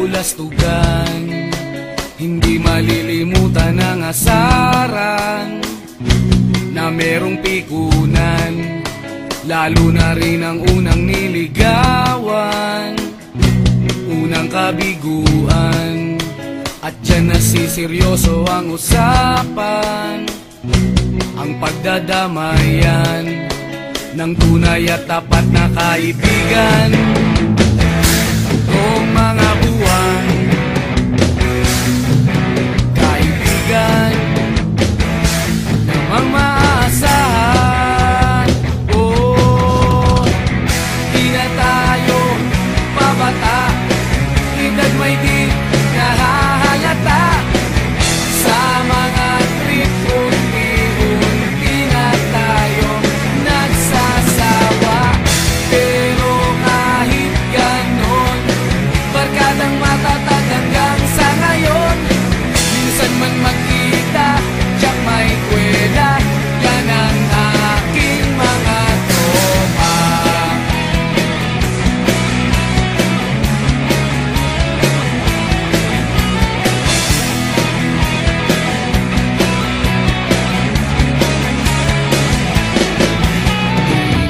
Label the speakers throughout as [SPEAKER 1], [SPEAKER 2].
[SPEAKER 1] kabulastugan, hindi malilimutan ang asaran na merong pikunan, lalo na rin ang unang niligawan, unang kabiguan. At dyan nasiseryoso ang usapan, ang pagdadamayan ng tunay at tapat na kaibigan. Tatlong mga buwan, kaibigan namang maaasahan. Oh, di na tayo pabata, edad may di nahahalata. Sa mga trip unti-unti na tayo nagsasawa. Pero kahit ganon, barkadang matatag hanggang sa ngayon. Minsan man magkita, tiyak may kwela, yan ang aking mga tropa.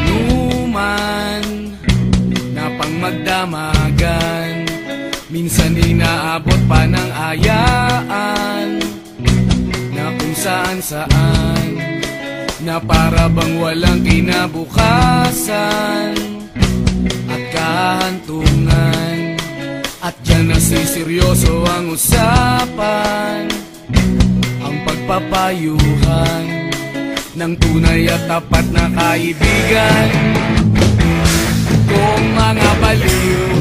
[SPEAKER 1] Inuman na pang magdamagan, minsan inaabot pa ng ayaan, na kung saan-saan, na para bang walang kinabukasan at kahantungan. At dyan nasiseryoso ang usapan, ang pagpapayuhan ng tunay at tapat na kaibigan. Kung mga baliw,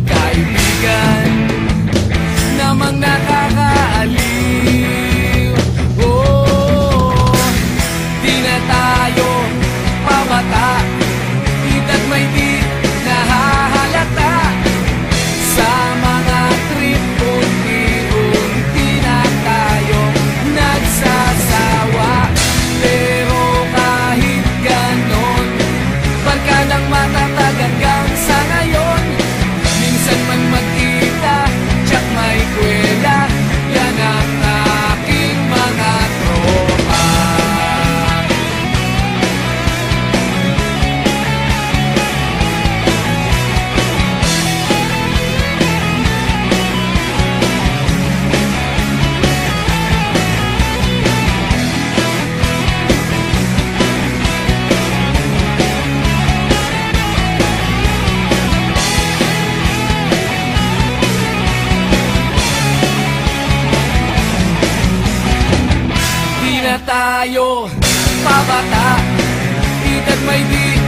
[SPEAKER 1] kaibigan namang nakakaaliw. Oh, di na tayo pabata, edad may di nahahalata. Sa mga trip unti-unti na tayo nagsasawa. Pero kahit ganon, barkadang matatag hanggang sa ngayon. Minsan man magkita, tiyak may kwela, yan ang aking mga tropa. Di na tayo pabata, edad may di